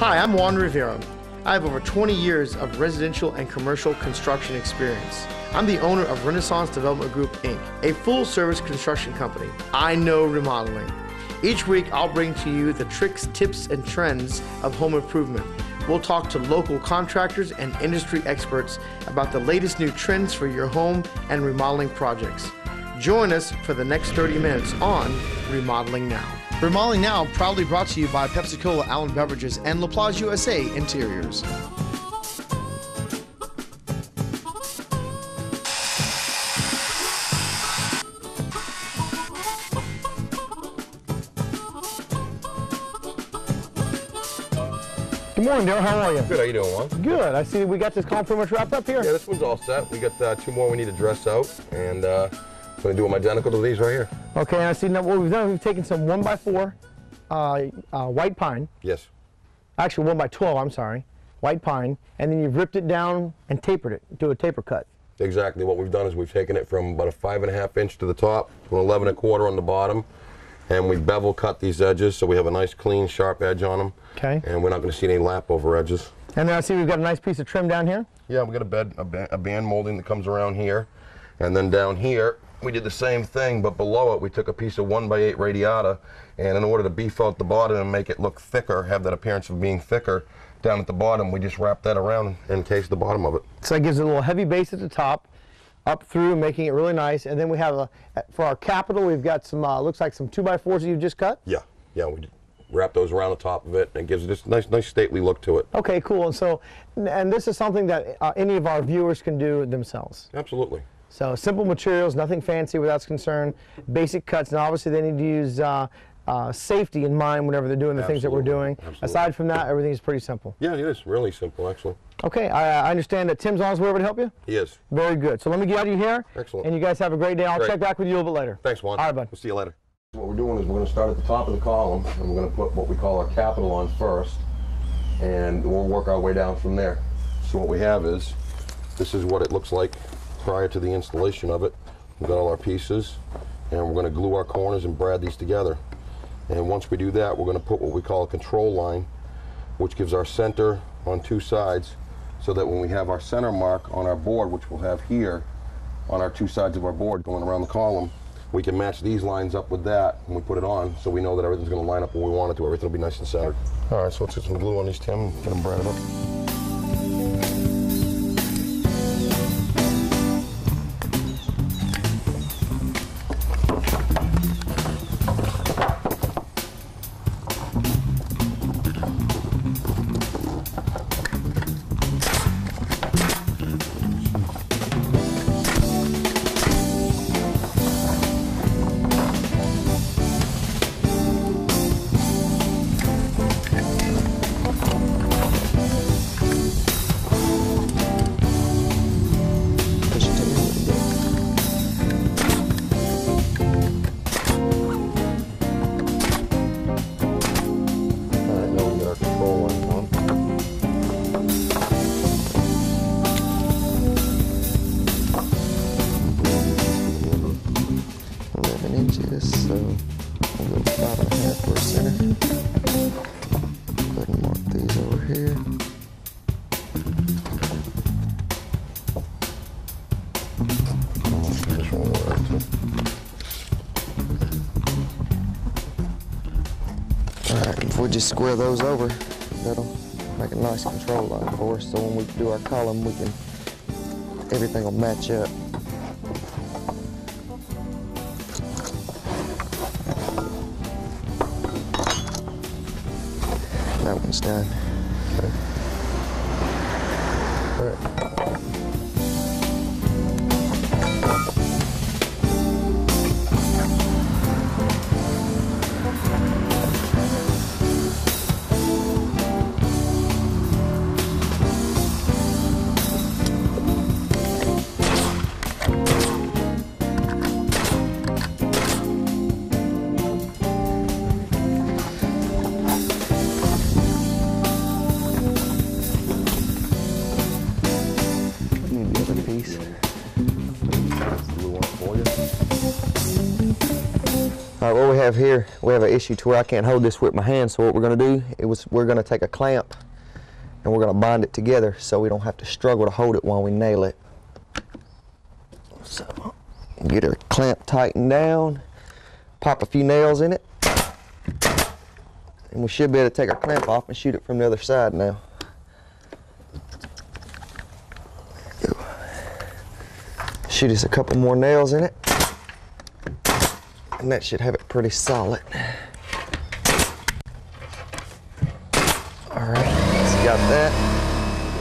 Hi, I'm Juan Rivera. I have over 20 years of residential and commercial construction experience. I'm the owner of Renaissance Development Group, Inc., a full-service construction company. I know remodeling. Each week, I'll bring to you the tricks, tips, and trends of home improvement. We'll talk to local contractors and industry experts about the latest new trends for your home and remodeling projects. Join us for the next 30 minutes on Remodeling Now. Remodeling Now proudly brought to you by Pepsi-Cola Allen Beverages and LaPlage USA Interiors. Good morning, Dale. How are you? Good. How you doing, Juan? Good. I see we got this column pretty much wrapped up here. Yeah, this one's all set. We got 2 more we need to dress out, and I'm going to do them identical to these right here. Okay, and I see now what we've done, we've taken some 1x4 white pine. Yes. Actually, 1x12, I'm sorry. White pine, and then you've ripped it down and tapered it, do a taper cut. Exactly. What we've done is we've taken it from about a 5.5 inch to the top to an 11.25 on the bottom, and we bevel cut these edges so we have a nice, clean, sharp edge on them. Okay. And we're not going to see any lap over edges. And then I see we've got a nice piece of trim down here. Yeah, we got a band molding that comes around here, and then down here we did the same thing, but below it we took a piece of 1x8 radiata, and in order to beef out the bottom and make it look thicker, have that appearance of being thicker, down at the bottom we just wrapped that around and encased the bottom of it. So that gives it a little heavy base at the top, up through, making it really nice. And then we have for our capital, we've got some looks like some 2x4s that you've just cut. Yeah, we wrap those around the top of it, and it gives it this nice stately look to it. Okay, cool. And so, and this is something that any of our viewers can do themselves. Absolutely. So simple materials, nothing fancy where that's concerned, basic cuts, and obviously they need to use safety in mind whenever they're doing the things that we're doing. Absolutely. Aside from that, everything is pretty simple. Yeah, it is really simple, actually. Okay, I understand that Tim's on his way over to help you? He is. Very good. So let me get out of your hair. Excellent. And you guys have a great day. I'll Great. check back with you a little bit later. Thanks, Juan. All right, bud. We'll see you later. What we're doing is we're going to start at the top of the column, and we're going to put what we call our capital on first, and we'll work our way down from there. So what we have is, this is what it looks like prior to the installation of it. We've got all our pieces, and we're going to glue our corners and brad these together. And once we do that, we're going to put what we call a control line, which gives our center on 2 sides, so that when we have our center mark on our board, which we'll have here on our 2 sides of our board going around the column, we can match these lines up with that when we put it on, so we know that everything's going to line up where we want it to. Everything will be nice and centered. All right, so let's get some glue on these, Tim, and get them braided up. So we'll go 5.5 for a center. Go ahead and mark these over here. This one will work too. Alright, if we just square those over, that'll make a nice control line for us. So when we do our column, everything will match up. That one's done. Okay. All right. All right, what we have here, we have an issue to where I can't hold this with my hand, so what we're going to do is we're going to take a clamp and we're going to bind it together so we don't have to struggle to hold it while we nail it. So get our clamp tightened down, pop a few nails in it, and we should be able to take our clamp off and shoot it from the other side now. Shoot us a couple more nails in it, and that should have it pretty solid. All right, so got that.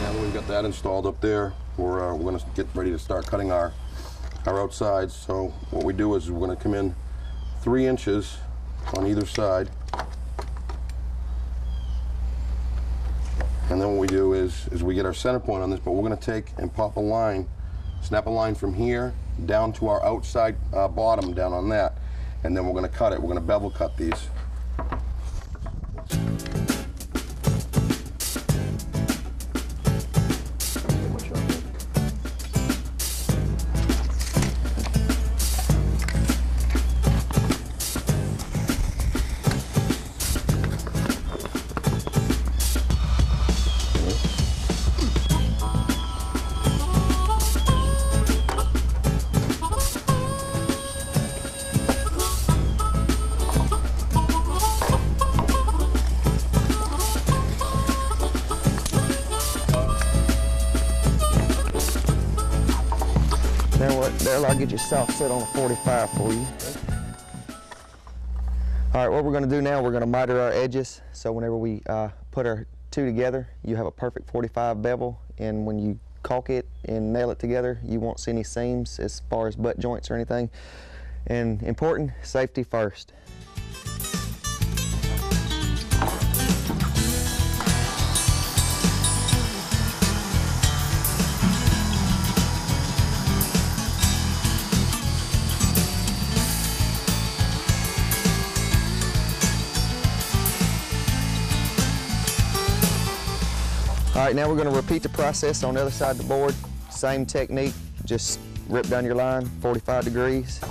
Yeah, we've got that installed up there. We're going to get ready to start cutting our outsides. So what we do is we're going to come in 3 inches on either side. And then what we do is we get our center point on this, but we're going to take and pop a line, snap a line from here down to our outside bottom down on that. And then we're going to cut it. We're going to bevel cut these. There, I'll get you soft set on a 45 for you. All right, what we're going to do now, we're going to miter our edges, so whenever we put our two together, you have a perfect 45 bevel, and when you caulk it and nail it together, you won't see any seams as far as butt joints or anything. And important, safety first. All right, now we're going to repeat the process on the other side of the board. Same technique, just rip down your line, 45 degrees.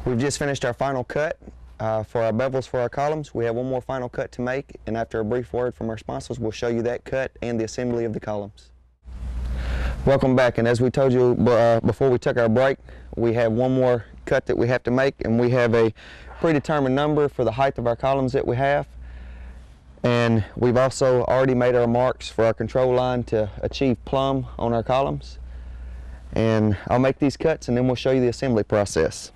We've just finished our final cut for our bevels for our columns. We have one more final cut to make, and after a brief word from our sponsors, we'll show you that cut and the assembly of the columns. Welcome back, and as we told you before we took our break, we have one more cut that we have to make, and we have a predetermined number for the height of our columns that we have. And we've also already made our marks for our control line to achieve plumb on our columns. And I'll make these cuts and then we'll show you the assembly process.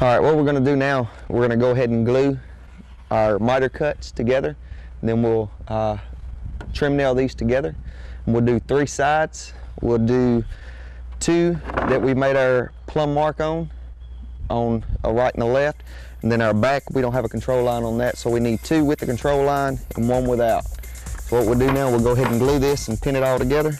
All right, what we're going to do now, we're going to go ahead and glue our miter cuts together. Then we'll trim nail these together. And we'll do 3 sides. We'll do 2 that we made our plumb mark on a right and a left. And then our back, we don't have a control line on that, so we need 2 with the control line and 1 without. So what we'll do now, we'll go ahead and glue this and pin it all together.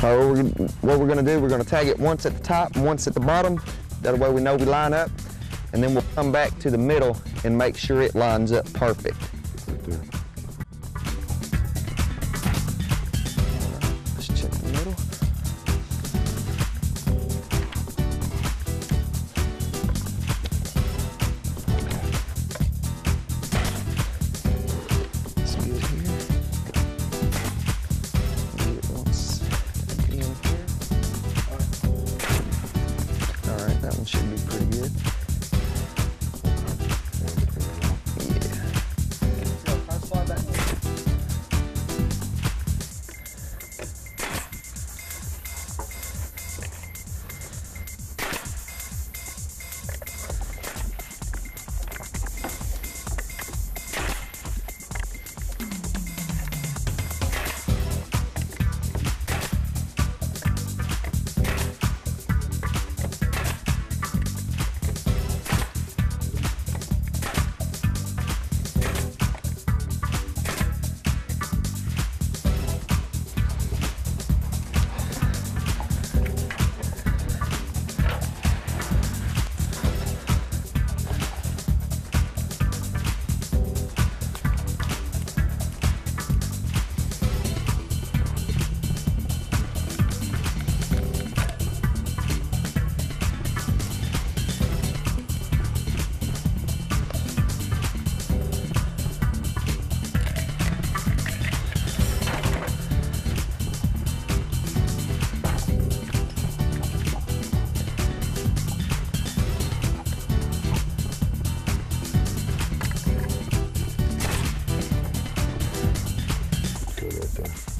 So what we're going to do, we're going to tag it once at the top and once at the bottom. That way we know we line up. And then we'll come back to the middle and make sure it lines up perfect. Right there. Let's check the middle. It's good here. Get it once in here. All right, that one should be pretty good.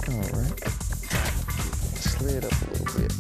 All right. Slid up a little bit.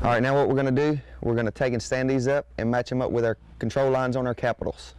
All right, now what we're gonna do, we're gonna take and stand these up and match them up with our control lines on our capitals.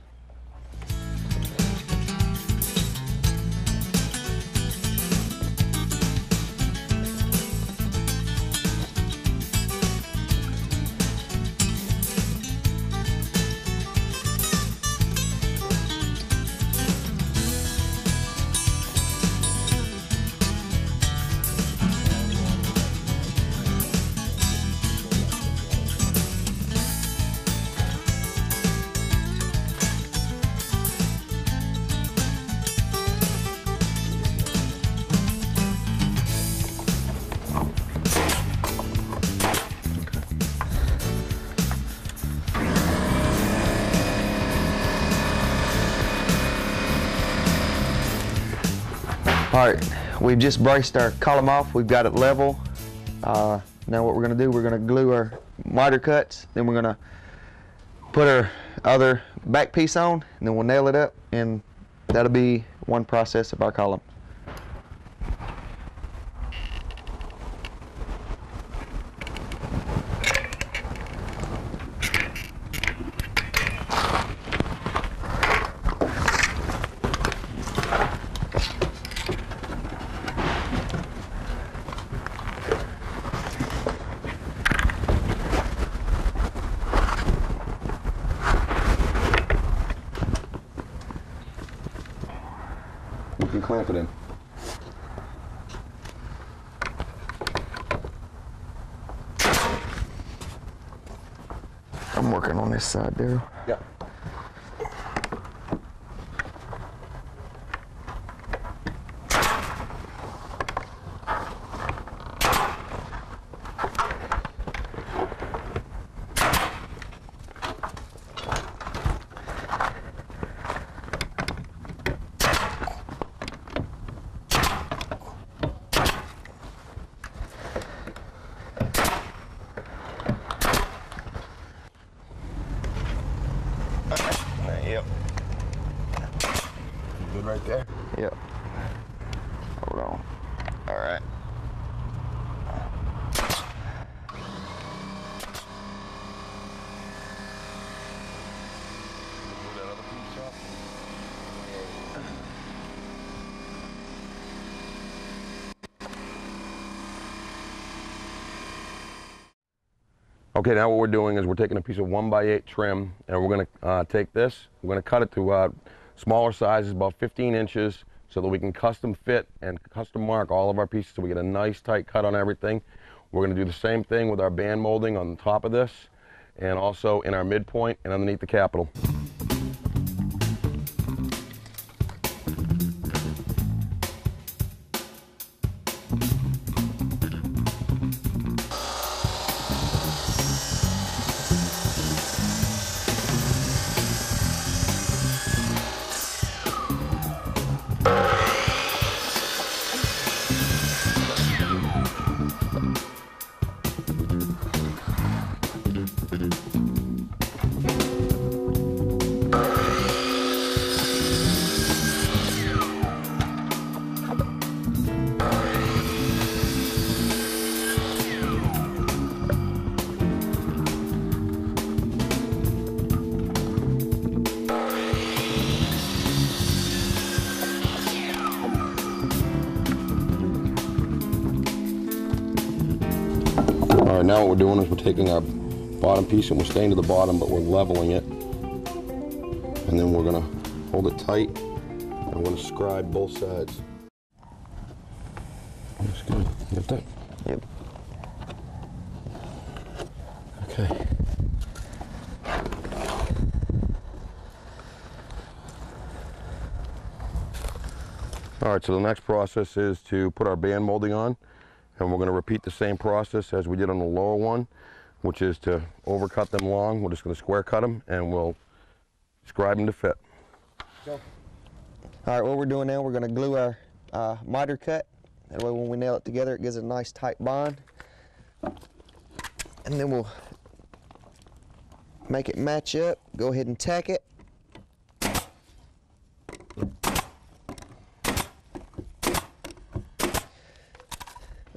All right, we've just braced our column off. We've got it level. Now what we're going to do, we're going to glue our miter cuts, then we're going to put our other back piece on, and then we'll nail it up, and that'll be one process of our column. You can clamp it in. I'm working on this side, Daryl. Yeah. Yep. Good right there? Yep. Hold on. All right. Move that other piece up. Okay, now what we're doing is we're taking a piece of 1x8 trim, and we're going to take this, we're going to cut it to smaller sizes, about 15 inches, so that we can custom fit and custom mark all of our pieces so we get a nice tight cut on everything. We're going to do the same thing with our band molding on the top of this, and also in our midpoint and underneath the capital. All right, now what we're doing is we're taking our bottom piece and we're staying to the bottom, but we're leveling it. And then we're gonna hold it tight and we're gonna scribe both sides. That's good. You got that? Yep. Okay. All right, so the next process is to put our band molding on, and we're going to repeat the same process as we did on the lower one, which is to overcut them long. We're just going to square cut them, and we'll scribe them to fit. Go. All right, what we're doing now, we're going to glue our miter cut. That way when we nail it together, it gives it a nice tight bond. And then we'll make it match up. Go ahead and tack it.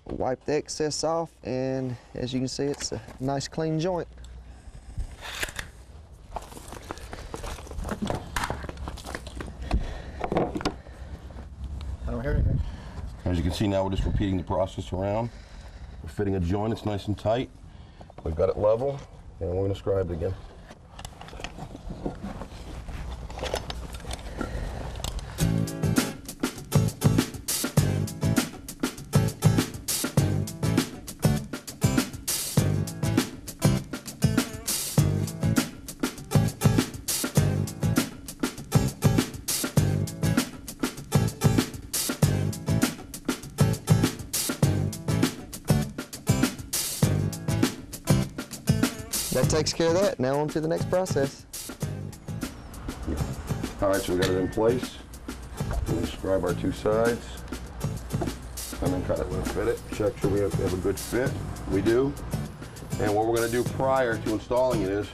Wipe the excess off, and as you can see, it's a nice clean joint. I don't hear anything. As you can see now, we're just repeating the process around. We're fitting a joint, it's nice and tight. We've got it level, and we're going to scribe it again. That takes care of that. Now on to the next process. All right, so we got it in place. We're going to scribe our two sides. cut it. We're gonna fit it, check sure we have a good fit. We do. And what we're gonna do prior to installing it is,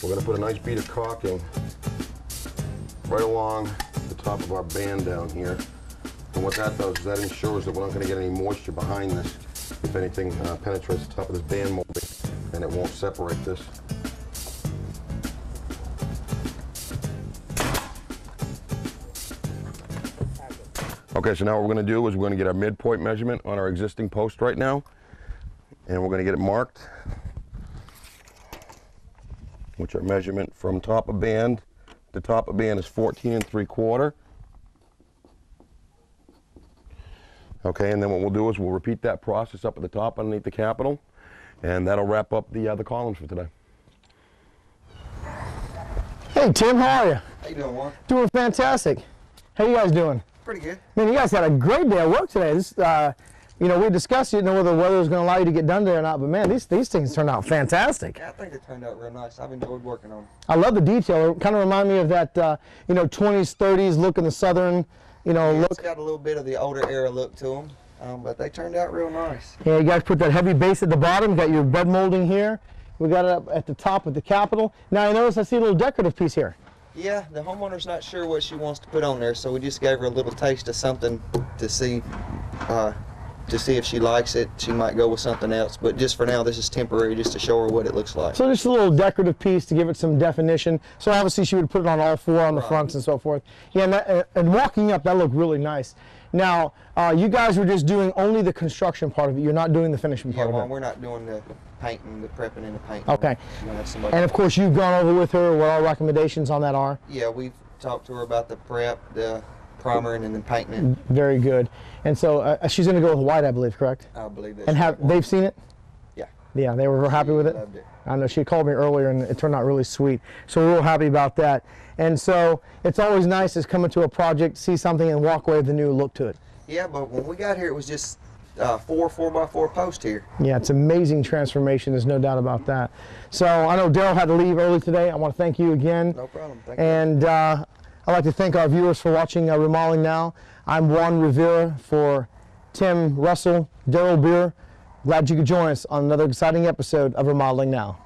we're gonna put a nice bead of caulking right along the top of our band down here. And what that does is that ensures that we're not gonna get any moisture behind this. If anything penetrates the top of this band molding, and it won't separate this. Okay, so now what we're going to do is we're going to get our midpoint measurement on our existing post right now, and we're going to get it marked, which our measurement from top of band to top of band is 14 3/4. Okay, and then what we'll do is we'll repeat that process up at the top underneath the capital, and that'll wrap up the columns for today. Hey Tim, how are you? How you doing, Warren? Doing fantastic. How you guys doing? Pretty good. Man, you guys had a great day of work today. This, you know, we discussed, you know, whether the weather was going to allow you to get done today or not, but man, these things turned out fantastic. Yeah, I think it turned out real nice. I've enjoyed working on them. I love the detail. It kind of remind me of that, you know, 20s, 30s look in the southern, you know, Yeah, look. it's got a little bit of the older era look to them, but they turned out real nice. Yeah, you guys put that heavy base at the bottom. You got your bed molding here. We got it up at the top with the capital. Now I notice I see a little decorative piece here. Yeah, the homeowner's not sure what she wants to put on there, so we just gave her a little taste of something to see if she likes it. She might go with something else, but just for now, this is temporary, just to show her what it looks like. So just a little decorative piece to give it some definition. So obviously she would put it on all four on the fronts and so forth. Yeah, and walking up, that looked really nice. Now, you guys were just doing only the construction part of it. You're not doing the finishing part of it. We're not doing the painting, the prepping and the painting. Okay. And And of course, you've gone over with her what our recommendations on that are. yeah, we've talked to her about the prep, the primering, and then painting it. Very good. And so she's going to go with white, I believe, correct? I believe that's And they've seen it? Yeah. Yeah, they were happy with it? Loved it. I know she called me earlier and it turned out really sweet. So we're real happy about that. And so it's always nice to come into a project, see something, and walk away with a new look to it. Yeah, but when we got here, it was just 4 4x4 posts here. Yeah, it's amazing transformation. There's no doubt about that. So I know Daryl had to leave early today. I want to thank you again. No problem. Thank you. And I'd like to thank our viewers for watching Remodeling Now. I'm Juan Rivera for Tim Russell, Daryl Beer. Glad you could join us on another exciting episode of Remodeling Now.